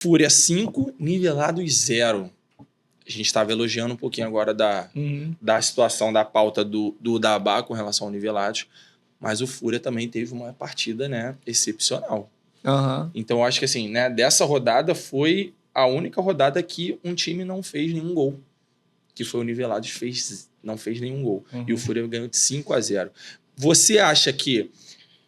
Fúria 5, Nivelados 0. A gente estava elogiando um pouquinho agora da situação da pauta do Dabá com relação ao Nivelados, mas o Fúria também teve uma partida, né, excepcional. Então, eu acho que assim, né, dessa rodada foi a única rodada que um time não fez nenhum gol. Que foi o Nivelados, não fez nenhum gol. E o Fúria ganhou de 5-0. Você acha que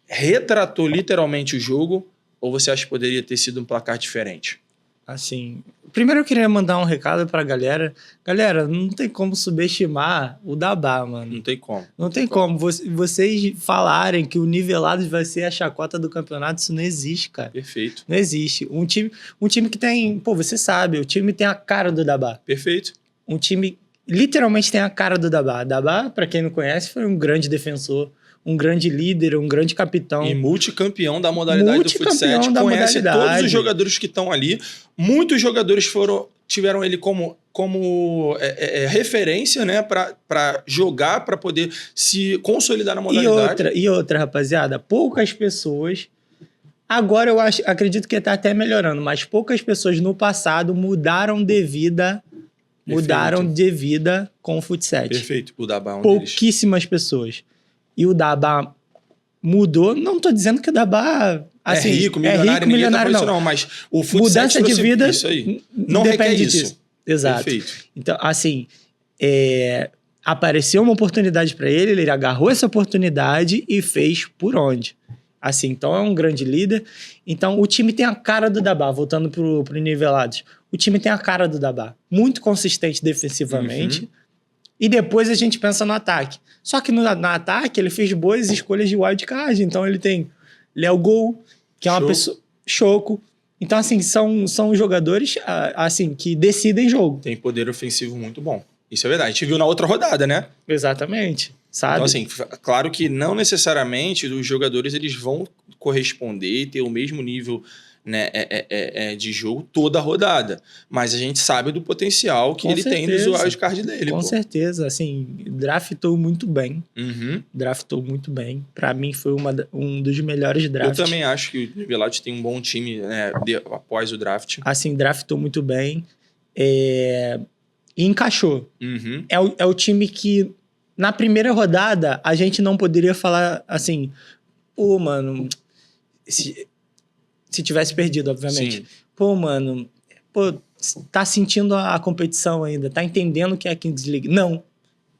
retratou literalmente o jogo ou você acha que poderia ter sido um placar diferente? Assim, primeiro eu queria mandar um recado pra galera. Galera, não tem como subestimar o Dabá, mano. Não tem como. Não tem como. Vocês falarem que o Nivelados vai ser a chacota do campeonato, isso não existe, cara. Perfeito. Não existe. Um time que tem... Pô, você sabe, o time tem a cara do Dabá. Perfeito. Um time literalmente tem a cara do Dabá. Dabá, pra quem não conhece, foi um grande defensor, um grande líder, um grande capitão. E multicampeão da modalidade do futsal. Conhece todos os jogadores que estão ali. Muitos jogadores tiveram ele como referência, né, para jogar, para poder se consolidar na modalidade. E outra, rapaziada, poucas pessoas... Agora eu acredito que está até melhorando, mas poucas pessoas no passado mudaram de vida com o futsal. Perfeito. O Dabá é um pouquíssimas pessoas. E o Dabá mudou. Não estou dizendo que o Dabá assim, é rico, milionário não. Mas o futsal mudança de vida isso aí. Não requer isso. Exato. Perfeito. Então, assim, apareceu uma oportunidade para ele, ele agarrou essa oportunidade e fez por onde. Assim, então é um grande líder. Então, o time tem a cara do Dabá, voltando pro Nivelados. O time tem a cara do Dabá. Muito consistente defensivamente. E depois a gente pensa no ataque. Só que no ataque ele fez boas escolhas de wildcard. Então ele tem Léo Gol, que é uma pessoa... Choco. Então, assim, são jogadores assim, que decidem jogo. Tem poder ofensivo muito bom. Isso é verdade. A gente viu na outra rodada, né? Exatamente. Sabe? Então, assim, claro que não necessariamente os jogadores eles vão corresponder e ter o mesmo nível, né, de jogo toda a rodada. Mas a gente sabe do potencial que ele tem nos wildcard dele. Com certeza. Assim, draftou muito bem. Draftou muito bem. Pra mim, foi um dos melhores drafts. Eu também acho que o Nivelados tem um bom time, né, após o draft. Assim, draftou muito bem. E encaixou. É o time que, na primeira rodada, a gente não poderia falar assim... Pô, mano... Se tivesse perdido, obviamente. Sim. Pô, mano... Pô, tá sentindo a competição ainda? Tá entendendo o que é a Kings League? Não.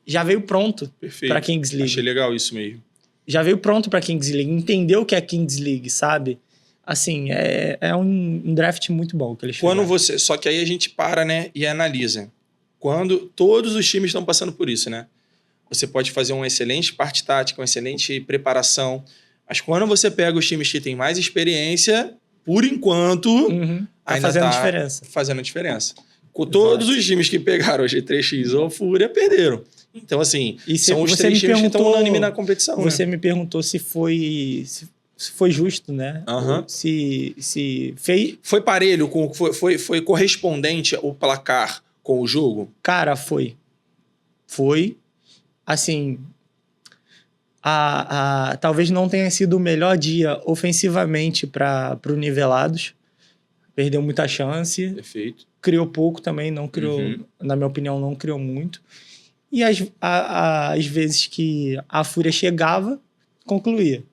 Já veio pronto pra Kings League. Achei legal isso mesmo. Já veio pronto pra Kings League. Entendeu o que é a Kings League, sabe? Assim, é um draft muito bom que eles fizeram. Só que aí a gente para, né, e analisa. Quando todos os times estão passando por isso, né? Você pode fazer uma excelente parte tática, uma excelente preparação. Mas quando você pega os times que têm mais experiência, por enquanto, ainda fazendo diferença. Com todos os times que pegaram o G3X ou a Fúria, perderam. Então, assim, são os três times que estão unânime na competição. Você me perguntou se foi justo, né? Se fez... Foi parelho, foi correspondente o placar com o jogo? Cara, foi. Foi. Assim, talvez não tenha sido o melhor dia ofensivamente para o Nivelados. Perdeu muita chance. Perfeito. Criou pouco também, não criou, na minha opinião, não criou muito. E às vezes que a Fúria chegava, concluía.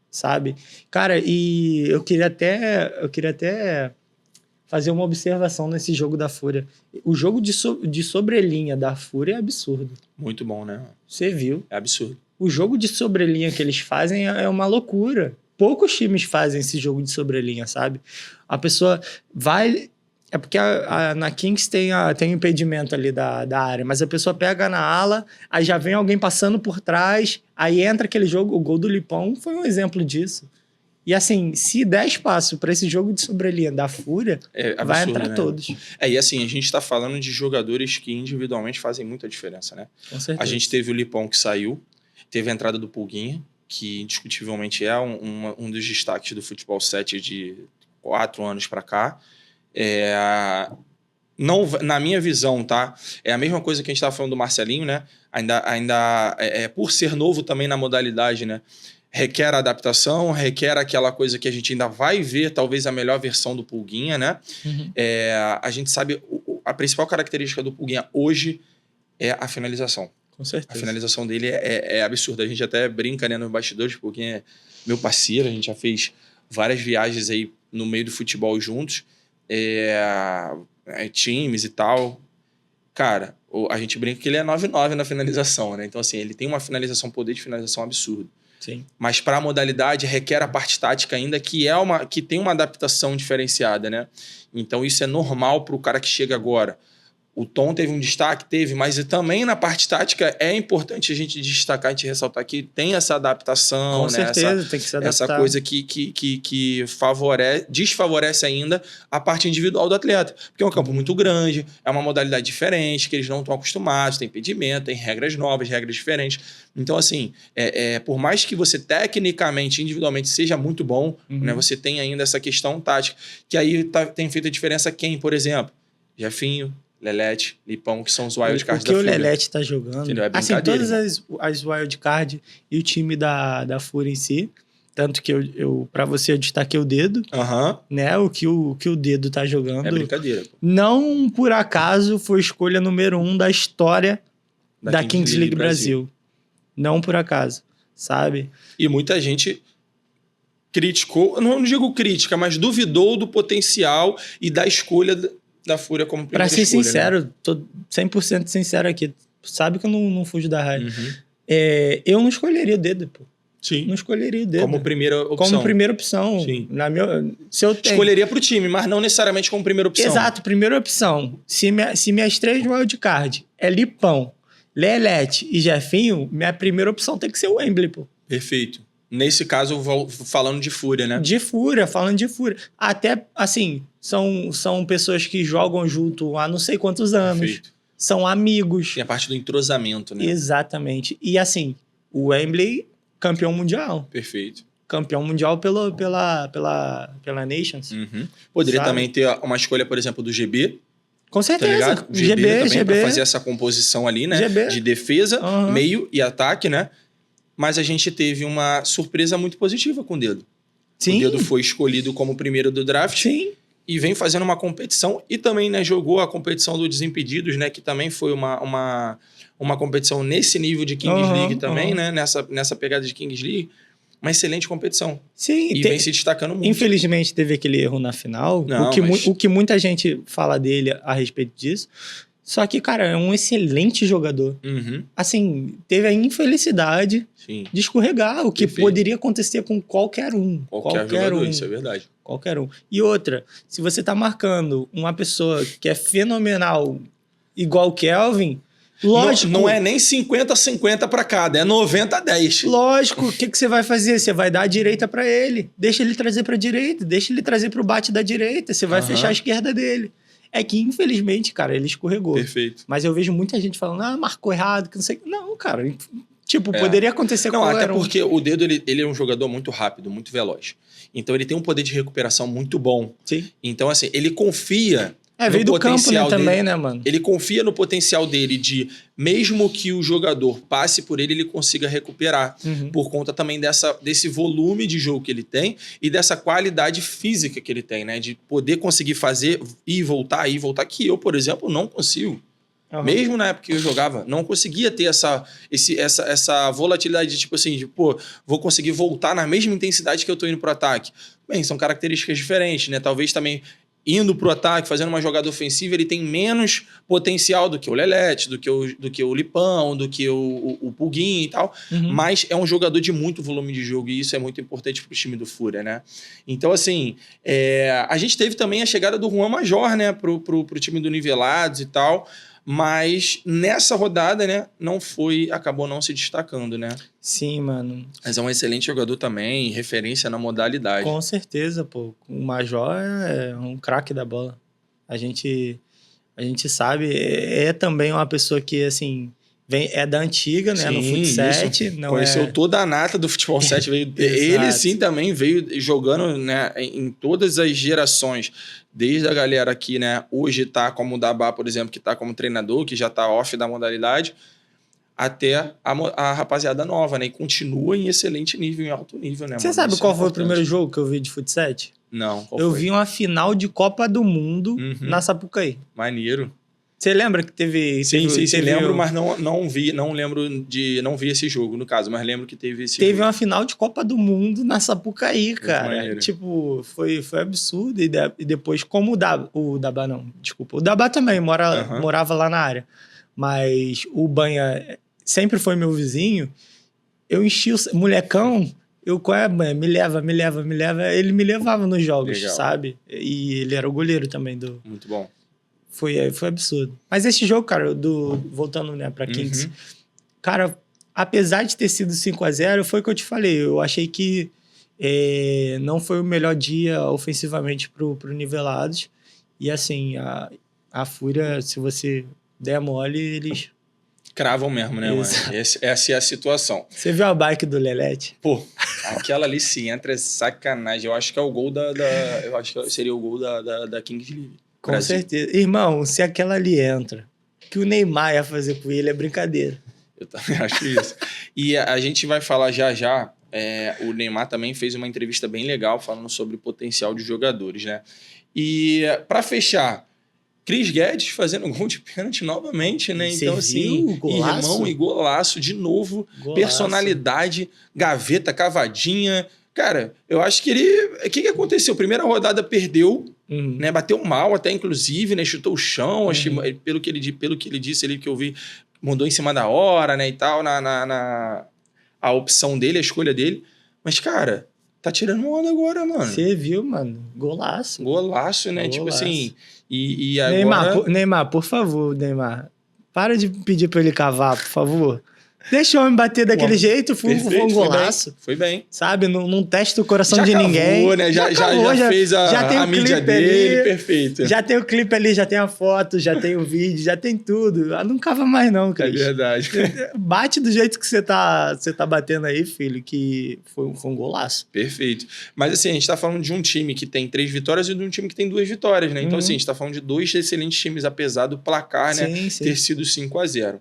Sabe? Cara, e eu queria até fazer uma observação nesse jogo da Fúria. O jogo de sobrelinha da Fúria é absurdo. Muito bom, né? Você viu? É absurdo. O jogo de sobrelinha que eles fazem é uma loucura. Poucos times fazem esse jogo de sobrelinha, sabe? A pessoa vai... É porque na Kings tem um impedimento ali da área, mas a pessoa pega na ala, aí já vem alguém passando por trás, aí entra aquele jogo, o gol do Lipão foi um exemplo disso. E assim, se der espaço para esse jogo de sobrelinha da Fúria, absurdo, vai entrar, né? Todos. E assim, a gente tá falando de jogadores que individualmente fazem muita diferença, né? Com certeza. A gente teve o Lipão que saiu, teve a entrada do Pulguinha, que indiscutivelmente é um dos destaques do futebol 7 de 4 anos para cá. Não, na minha visão, tá? É a mesma coisa que a gente estava falando do Marcelinho, né? Ainda por ser novo também na modalidade, né? requer adaptação, requer aquela coisa que a gente ainda vai ver, talvez a melhor versão do Pulguinha, né? A gente sabe, a principal característica do Pulguinha hoje é a finalização. Com certeza. A finalização dele é absurda. A gente até brinca, né, nos bastidores, o Pulguinha é meu parceiro, a gente já fez várias viagens aí no meio do futebol juntos, times e tal. Cara, a gente brinca que ele é 9-9 na finalização, né? Então, assim, ele tem uma finalização, poder de finalização absurdo. Sim. Mas para a modalidade requer a parte tática ainda, que tem uma adaptação diferenciada, né? Então, isso é normal para o cara que chega agora. O Tom teve um destaque, mas também na parte tática é importante a gente destacar, a gente ressaltar que tem essa adaptação, com certeza, tem que se adaptar. Essa coisa que desfavorece ainda a parte individual do atleta. Porque é um campo muito grande, é uma modalidade diferente, que eles não estão acostumados, tem impedimento, tem regras novas, regras diferentes. Então, assim, por mais que você tecnicamente, individualmente, seja muito bom, né, você tem ainda essa questão tática, que aí tem feito a diferença quem, por exemplo? Jefinho, Lelete, Lipão, que são os wildcards da Fúria. O que o Lelete tá jogando. É assim, todas as wildcards e o time da Fúria em si. Tanto que pra você, eu destaquei o Dedo. Né? O que o Dedo tá jogando. É brincadeira. Pô. Não por acaso foi escolha número 1 da história da Kings League Brasil. Não por acaso, sabe? E muita gente criticou, não digo crítica, mas duvidou do potencial e da escolha da Fúria como primeira escolha. Pra ser sincero, né? Tô 100% sincero aqui. Sabe que eu não fujo da rádio. Eu não escolheria o Dedo, pô. Sim. Não escolheria o Dedo. Como primeira opção. Como primeira opção. Sim. Se eu tenho... Escolheria pro time, mas não necessariamente como primeira opção. Exato, primeira opção. Se minhas 3 wildcard é Lipão, Lelete e Jefinho, minha primeira opção tem que ser o Wembley, pô. Perfeito. Nesse caso, falando de Fúria, né? Falando de Fúria. Até, assim, são pessoas que jogam junto há não sei quantos anos. Perfeito. São amigos. Tem a parte do entrosamento, né? Exatamente. E, assim, o Wembley, campeão mundial. Perfeito. Campeão mundial pela Nations. Poderia também ter uma escolha, por exemplo, do GB. Com certeza. Tá GB. Pra fazer essa composição ali, né? GB. De defesa, meio e ataque, né? Mas a gente teve uma surpresa muito positiva com o Dedo. Sim. O Dedo foi escolhido como primeiro do draft. Sim. E vem fazendo uma competição. E também, né, jogou a competição do Desimpedidos, né? Que também foi uma competição nesse nível de Kings League também, né? Nessa pegada de Kings League. Uma excelente competição. Sim. E vem se destacando muito. Infelizmente, teve aquele erro na final. Não, o que muita gente fala dele a respeito disso. Só que, cara, é um excelente jogador. Assim, teve a infelicidade de escorregar, o que poderia acontecer com qualquer um. Qualquer jogador, isso é verdade. Qualquer um. E outra, se você tá marcando uma pessoa que é fenomenal, igual o Kelvin, lógico... Não é nem 50-50 para cada, é 90-10. Lógico, o que você vai fazer? Você vai dar a direita para ele. Deixa ele trazer para direita, deixa ele trazer pro bate da direita, você vai fechar a esquerda dele. É que, infelizmente, cara, ele escorregou. Perfeito. Mas eu vejo muita gente falando, marcou errado, que não sei... Não, cara, tipo, poderia acontecer com qualquer um. Até porque o Dedo, ele é um jogador muito rápido, muito veloz. Então, ele tem um poder de recuperação muito bom. Sim. Então, assim, ele confia... veio do campo, né, também, né, mano? Ele confia no potencial dele de, mesmo que o jogador passe por ele, ele consiga recuperar. Por conta também desse volume de jogo que ele tem e dessa qualidade física que ele tem, né? De poder conseguir fazer ir e voltar, que eu, por exemplo, não consigo. Mesmo na época que eu jogava, não conseguia ter essa volatilidade de tipo assim, vou conseguir voltar na mesma intensidade que eu tô indo pro ataque. Bem, são características diferentes, né? Talvez também indo pro ataque, fazendo uma jogada ofensiva, ele tem menos potencial do que o Lelete, do que o Lipão, do que o Pulguinho e tal, mas é um jogador de muito volume de jogo e isso é muito importante pro time do Fúria, né? Então, assim, a gente teve também a chegada do Juan Major, né, pro time do Nivelados e tal, mas nessa rodada, né, acabou não se destacando, né? Sim, mano. Mas é um excelente jogador também, referência na modalidade. Com certeza, pô. O Major é um craque da bola. A gente sabe, é também uma pessoa que, assim, é da antiga, né, no Fut 7. Conheceu toda a nata do Futebol 7. Ele, sim, também veio jogando, né, em todas as gerações. Desde a galera que, né, hoje tá como o Dabá, por exemplo, que tá como treinador, que já tá off da modalidade, até a rapaziada nova, né? E continua em excelente nível, em alto nível, né? Você sabe qual foi o primeiro jogo que eu vi de futsal? Não, qual eu foi? vi uma final de Copa do Mundo na Sapucaí. Maneiro. Você lembra que teve... Sim, lembro, mas não vi esse jogo, no caso, mas lembro que teve esse Teve jogo. uma final de Copa do Mundo na Sapucaí, Muito cara. maneiro. Tipo, foi absurdo. E depois, como o Dabá não, desculpa. O Dabá também morava lá na área. Mas o Banha sempre foi meu vizinho. Eu enchi o molecão... Qual é, Banha? Me leva. Ele me levava nos jogos, Legal. sabe? E ele era o goleiro também Muito bom. Foi absurdo. Mas esse jogo, cara, voltando, né, pra Kings, cara, apesar de ter sido 5-0, foi o que eu te falei. Eu achei que não foi o melhor dia ofensivamente pro Nivelados. E assim, a Fúria, se você der mole, eles... Cravam mesmo, né, mano? Essa é a situação. Você viu a bike do Lelete? Pô, aquela ali se entra é sacanagem. Eu acho que é o gol eu acho que seria o gol da Kings League. Com Brasil. certeza. Irmão, se aquela ali entra, o que o Neymar ia fazer com ele é brincadeira. Eu também acho isso. E a gente vai falar já. O Neymar também fez uma entrevista bem legal falando sobre o potencial de jogadores, né? E para fechar, Chris Guedes fazendo gol de pênalti novamente, né? Você então, assim, golaço? irmão e golaço de novo. Golaço. Personalidade, gaveta cavadinha. Cara, eu acho que ele... O que aconteceu? Primeira rodada perdeu, né? Bateu mal até, inclusive, né? Chutou o chão. Acho que, pelo que ele disse ali, que eu vi, mudou em cima da hora, né? E tal, a opção dele, a escolha dele. Mas, cara, tá tirando onda agora, mano. Você viu, mano? Golaço. Golaço, né? Golaço. Tipo assim... E agora... Neymar, por favor, Neymar. Para de pedir pra ele cavar, por favor. Deixa o homem bater daquele jeito, foi um golaço. Foi bem. Sabe? Não testa o coração já de cavou, ninguém. Né? Já fez a mídia dele, perfeito. Já tem o clipe ali, já tem a foto, já tem o vídeo, já tem tudo. Não cava mais não, cara. É verdade. Bate do jeito que você tá batendo aí, filho, que foi um golaço. Perfeito. Mas assim, a gente tá falando de um time que tem 3 vitórias e de um time que tem 2 vitórias, né? Então assim, a gente tá falando de 2 excelentes times, apesar do placar, né? Sim. Ter sido 5-0.